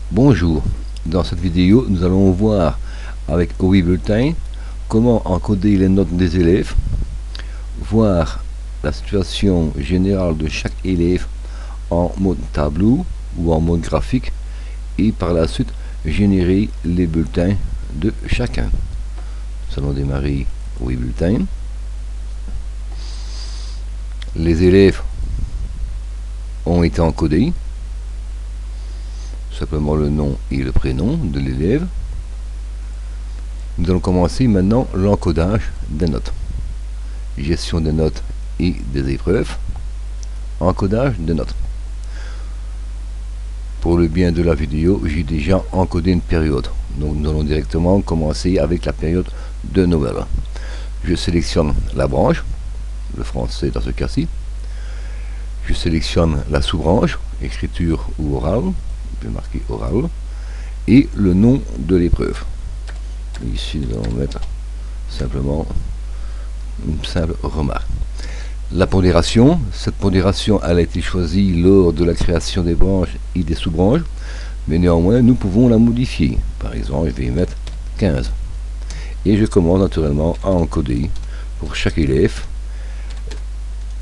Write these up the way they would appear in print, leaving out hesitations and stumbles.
Bonjour, dans cette vidéo nous allons voir avec OI Bulletin comment encoder les notes des élèves, voir la situation générale de chaque élève en mode tableau ou en mode graphique et par la suite générer les bulletins de chacun. Nous allons démarrer OI Bulletin. Les élèves ont été encodés, simplement le nom et le prénom de l'élève. Nous allons commencer maintenant l'encodage des notes. Gestion des notes et des épreuves. Encodage des notes. Pour le bien de la vidéo, j'ai déjà encodé une période. Donc nous allons directement commencer avec la période de Noël. Je sélectionne la branche, le français dans ce cas-ci. Je sélectionne la sous-branche, écriture ou oral. Je vais marquer oral. Et le nom de l'épreuve. Ici, nous allons mettre simplement une simple remarque. La pondération, cette pondération elle a été choisie lors de la création des branches et des sous-branches, mais néanmoins nous pouvons la modifier. Par exemple, je vais y mettre 15. Et je commence naturellement à encoder pour chaque élève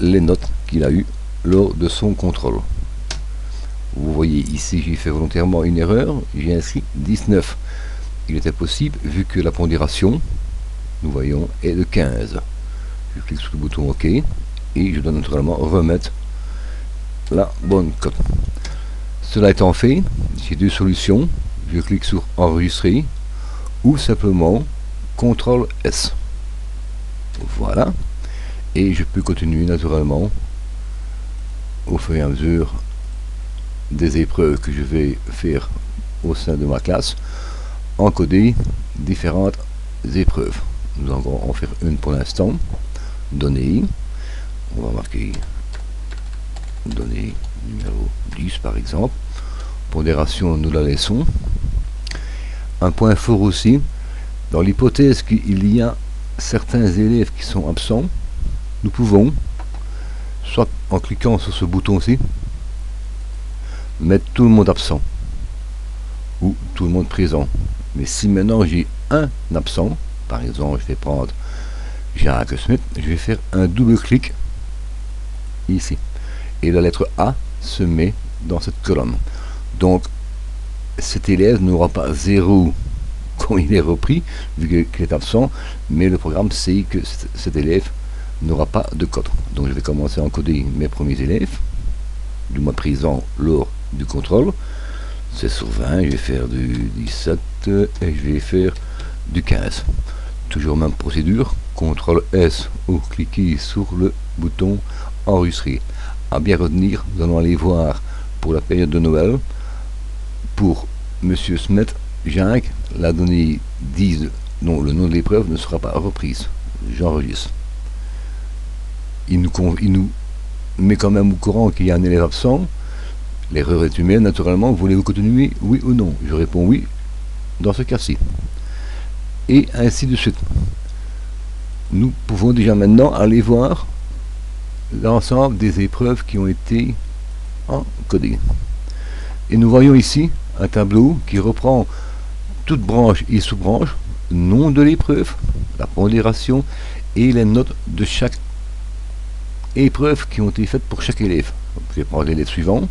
les notes qu'il a eues lors de son contrôle. Vous voyez ici, j'ai fait volontairement une erreur, j'ai inscrit 19. Il était possible, vu que la pondération, nous voyons, est de 15. Je clique sur le bouton OK et je dois naturellement remettre la bonne cote. Cela étant fait, j'ai deux solutions. Je clique sur Enregistrer ou simplement CTRL S. Voilà. Et je peux continuer naturellement au fur et à mesure des épreuves que je vais faire au sein de ma classe, encoder différentes épreuves. Nous allons en faire une pour l'instant. Données, on va marquer données numéro 10 par exemple. Pondération, nous la laissons. Un point fort aussi, dans l'hypothèse qu'il y a certains élèves qui sont absents, nous pouvons, soit en cliquant sur ce bouton-ci, mettre tout le monde absent ou tout le monde présent. Mais si maintenant j'ai un absent, par exemple je vais prendre Jacques Smith, je vais faire un double clic ici et la lettre A se met dans cette colonne. Donc cet élève n'aura pas 0 quand il est repris vu qu'il est absent, mais le programme sait que cet élève n'aura pas de code. Donc je vais commencer à encoder mes premiers élèves du mois présent lors du contrôle. C'est sur 20, je vais faire du 17 et je vais faire du 15. Toujours même procédure, CTRL S ou cliquer sur le bouton enregistrer. À bien retenir, nous allons aller voir pour la période de Noël, pour Monsieur Smith, Jacques, la donnée 10, non, le nom de l'épreuve ne sera pas reprise. J'enregistre. Il nous met quand même au courant qu'il y a un élève absent. L'erreur est humaine, naturellement. Voulez-vous continuer, oui ou non? Je réponds oui dans ce cas-ci. Et ainsi de suite. Nous pouvons déjà maintenant aller voir l'ensemble des épreuves qui ont été encodées. Et nous voyons ici un tableau qui reprend toute branche et sous-branche, nom de l'épreuve, la pondération et les notes de chaque épreuve qui ont été faites pour chaque élève. Vous pouvez prendre l'élève suivant.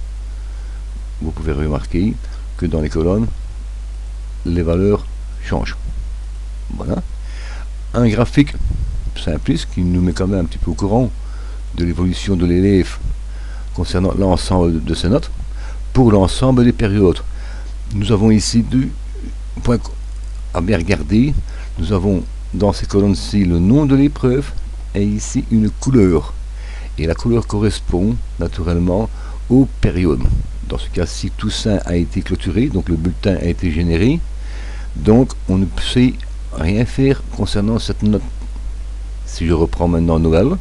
Vous pouvez remarquer que dans les colonnes, les valeurs changent. Voilà. Un graphique simpliste qui nous met quand même un petit peu au courant de l'évolution de l'élève concernant l'ensemble de ses notes. Pour l'ensemble des périodes, nous avons ici deux points à bien regarder. Nous avons dans ces colonnes-ci le nom de l'épreuve et ici une couleur. Et la couleur correspond naturellement aux périodes. Dans ce cas-ci, tout ça a été clôturé, donc le bulletin a été généré. Donc on ne sait rien faire concernant cette note. Si je reprends maintenant Noël,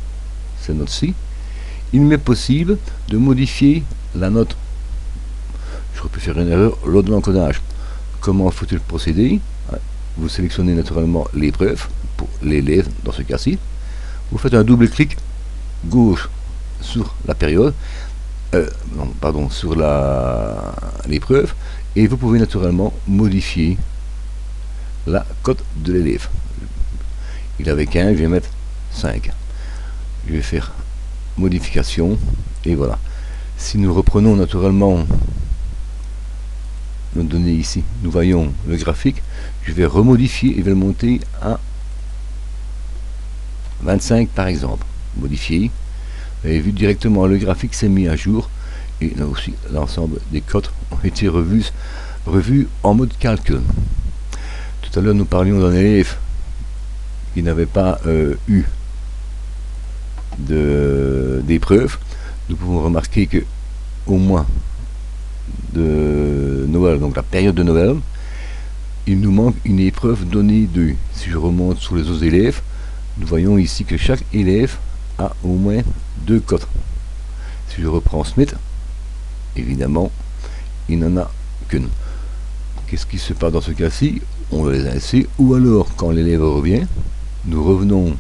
cette note-ci, il m'est possible de modifier la note. Je peux faire une erreur lors de l'encodage. Comment faut-il procéder? Vous sélectionnez naturellement l'épreuve, pour l'élève dans ce cas-ci. Vous faites un double clic gauche sur la période, sur l'épreuve, Et vous pouvez naturellement modifier la cote de l'élève. Il avait 15, je vais mettre 5. Je vais faire modification, et voilà. Si nous reprenons naturellement nos données ici, nous voyons le graphique, je vais remodifier et je vais le monter à 25 par exemple. Modifier. Vous avez vu directement le graphique s'est mis à jour et là aussi l'ensemble des cotes ont été revus en mode calcul. Tout à l'heure nous parlions d'un élève qui n'avait pas eu d'épreuve. Nous pouvons remarquer que au mois de Noël, donc la période de Noël, il nous manque une épreuve donnée 2. Si je remonte sur les autres élèves, nous voyons ici que chaque élève a au moins 2 cotes. Si je reprends Smith, évidemment, il n'en a qu'une. Qu'est-ce qui se passe dans ce cas-ci? On les a laissés, ou alors quand l'élève revient, nous revenons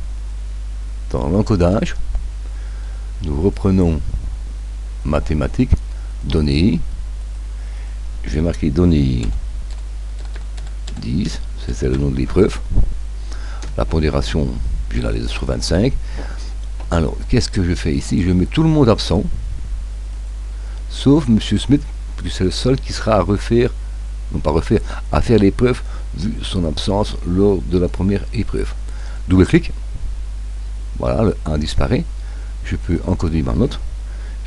dans l'encodage, nous reprenons mathématiques, données, je vais marquer données 10, c'est le nom de l'épreuve, la pondération, je la laisse sur 25. Alors, qu'est-ce que je fais ici? Je mets tout le monde absent, sauf M. Smith, puisque c'est le seul qui sera à refaire, non pas refaire, à faire l'épreuve, vu son absence lors de la première épreuve. Double-clic, voilà, le 1 disparaît, je peux encoder ma note,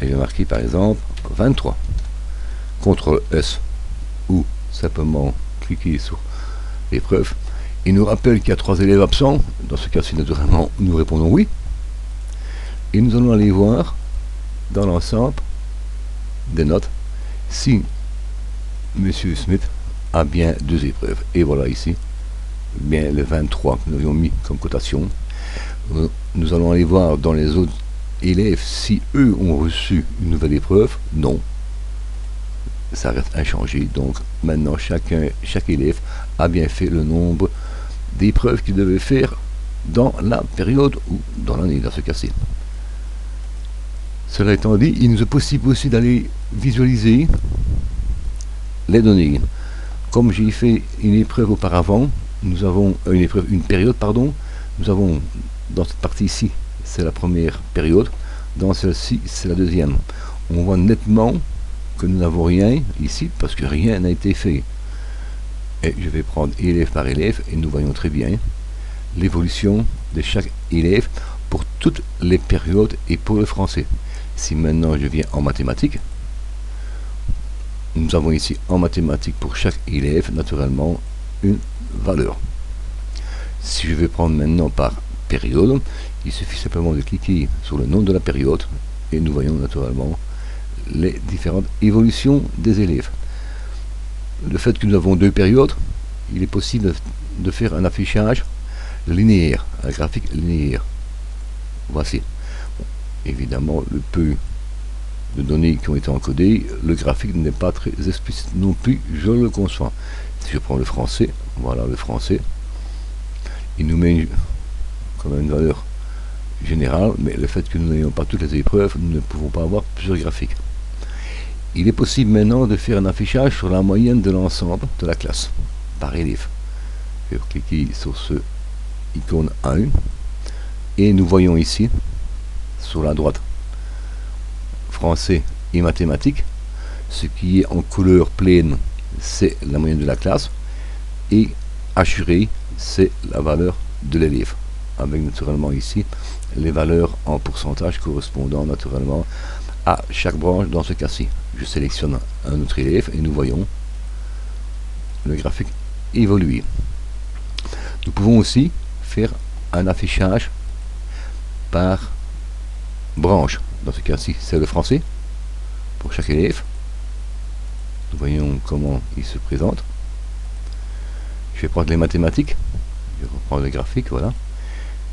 et je vais marquer par exemple 23. CTRL S, ou simplement cliquer sur l'épreuve. Il nous rappelle qu'il y a 3 élèves absents. Dans ce cas-ci, naturellement, nous répondons oui. Et nous allons aller voir dans l'ensemble des notes si M. Smith a bien 2 épreuves. Et voilà ici, bien le 23 que nous avions mis comme cotation. Nous allons aller voir dans les autres élèves si eux ont reçu une nouvelle épreuve. Non. Ça reste inchangé, donc maintenant chaque élève a bien fait le nombre d'épreuves qu'il devait faire dans la période ou dans l'année dans ce cas-ci. Cela étant dit, il nous est possible aussi d'aller visualiser les données. Comme j'ai fait une épreuve auparavant, nous avons une période, pardon, nous avons dans cette partie ici, c'est la première période, dans celle-ci, c'est la deuxième. On voit nettement que nous n'avons rien ici parce que rien n'a été fait. Et je vais prendre élève par élève et nous voyons très bien l'évolution de chaque élève pour toutes les périodes et pour le français. Si maintenant je viens en mathématiques, nous avons ici en mathématiques pour chaque élève naturellement une valeur. Si je vais prendre maintenant par période, il suffit simplement de cliquer sur le nom de la période et nous voyons naturellement les différentes évolutions des élèves. Le fait que nous avons 2 périodes, il est possible de faire un affichage linéaire, un graphique linéaire. Voici. Bon, évidemment, le peu de données qui ont été encodées, le graphique n'est pas très explicite non plus, je le conçois. Si je prends le français, voilà le français, il nous met comme une valeur générale, mais le fait que nous n'ayons pas toutes les épreuves, nous ne pouvons pas avoir plusieurs graphiques. Il est possible maintenant de faire un affichage sur la moyenne de l'ensemble de la classe, par élève. Je vais cliquer sur ce icône 1 et nous voyons ici, sur la droite, français et mathématiques. Ce qui est en couleur pleine, c'est la moyenne de la classe, et hachuré, c'est la valeur de l'élève, avec naturellement ici les valeurs en pourcentage correspondant naturellement à chaque branche dans ce cas-ci. Je sélectionne un autre élève et nous voyons le graphique évoluer. Nous pouvons aussi faire un affichage par branche. Dans ce cas-ci, c'est le français pour chaque élève. Nous voyons comment il se présente. Je vais prendre les mathématiques. Je vais reprendre le graphique, voilà.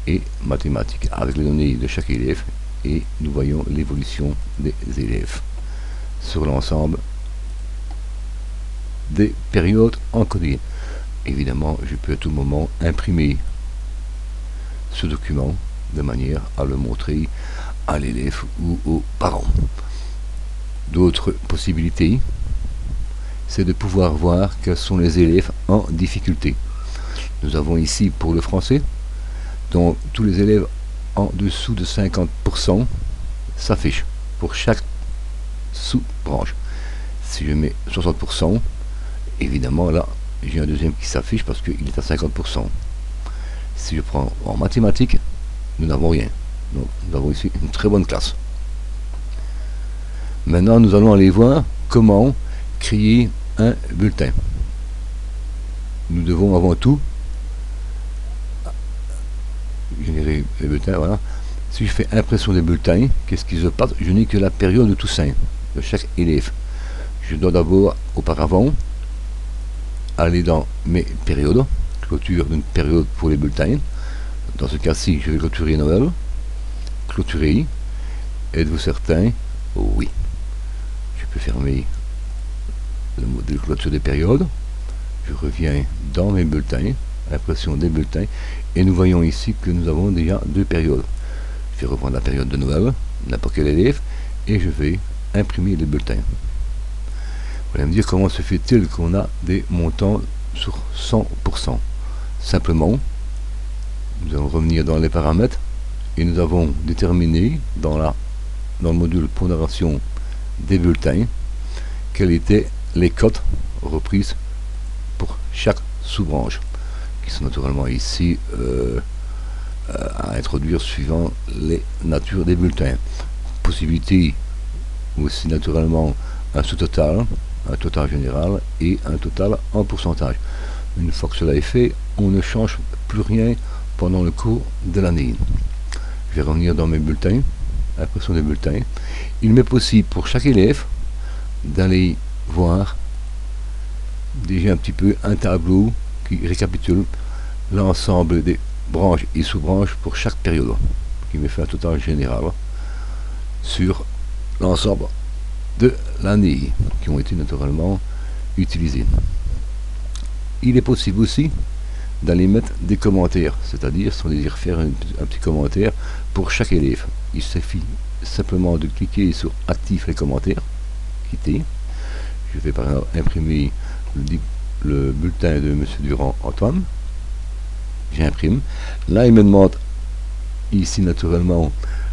Et mathématiques avec les données de chaque élève. Et nous voyons l'évolution des élèves sur l'ensemble des périodes encodées. Évidemment, je peux à tout moment imprimer ce document de manière à le montrer à l'élève ou aux parents. D'autres possibilités, c'est de pouvoir voir quels sont les élèves en difficulté. Nous avons ici pour le français, donc tous les élèves en dessous de 50% s'affichent pour chaque sous-branche. Si je mets 60%, évidemment là j'ai un deuxième qui s'affiche parce qu'il est à 50%. Si je prends en mathématiques, nous n'avons rien. Donc nous avons ici une très bonne classe. Maintenant nous allons aller voir comment créer un bulletin. Nous devons avant tout générer les bulletins. Voilà. Si je fais impression des bulletins, qu'est-ce qui se passe? Je n'ai que la période de Toussaint de chaque élève. Je dois d'abord, auparavant, aller dans mes périodes, clôture d'une période pour les bulletins. Dans ce cas-ci, je vais clôturer Noël. Clôturer. Êtes-vous certain? Oui. Je peux fermer le modèle clôture des périodes. Je reviens dans mes bulletins, impression des bulletins, et nous voyons ici que nous avons déjà deux périodes. Je vais reprendre la période de Noël, n'importe quel élève, et je vais imprimer les bulletins. Vous allez me dire comment se fait-il qu'on a des montants sur 100%. Simplement, nous allons revenir dans les paramètres et nous avons déterminé dans le module pondération des bulletins quelles étaient les cotes reprises pour chaque sous-branche, qui sont naturellement ici à introduire suivant les natures des bulletins. Possibilité aussi naturellement un sous-total, un total général et un total en pourcentage. Une fois que cela est fait, on ne change plus rien pendant le cours de l'année. Je vais revenir dans mes bulletins, impression des bulletins. Il m'est possible pour chaque élève d'aller voir déjà un petit peu un tableau qui récapitule l'ensemble des branches et sous-branches pour chaque période, qui me fait un total général sur l'ensemble de l'année qui ont été naturellement utilisés. Il est possible aussi d'aller mettre des commentaires, c'est-à-dire si on désire faire un petit commentaire pour chaque élève, il suffit simplement de cliquer sur actif les commentaires, quitter. Je vais par exemple imprimer le bulletin de M. Durand Antoine. J'imprime. Là il me demande ici naturellement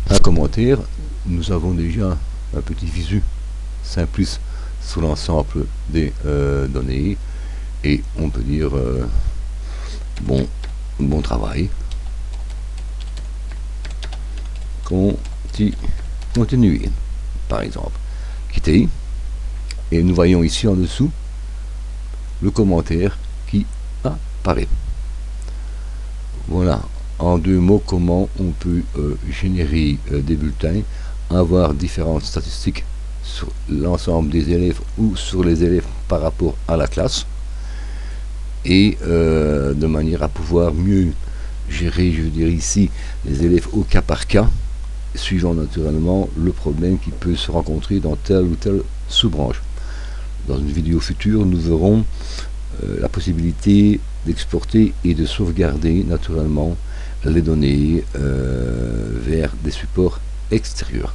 un commentaire. Nous avons déjà un petit visu simpliste sur l'ensemble des données et on peut dire bon travail, continuer par exemple, quitter, et nous voyons ici en dessous le commentaire qui apparaît. Voilà en deux mots comment on peut générer des bulletins, avoir différentes statistiques sur l'ensemble des élèves ou sur les élèves par rapport à la classe, et de manière à pouvoir mieux gérer, je veux dire ici, les élèves au cas par cas, suivant naturellement le problème qui peut se rencontrer dans telle ou telle sous-branche. Dans une vidéo future, nous verrons la possibilité d'exporter et de sauvegarder naturellement les données vers des supports extérieurs.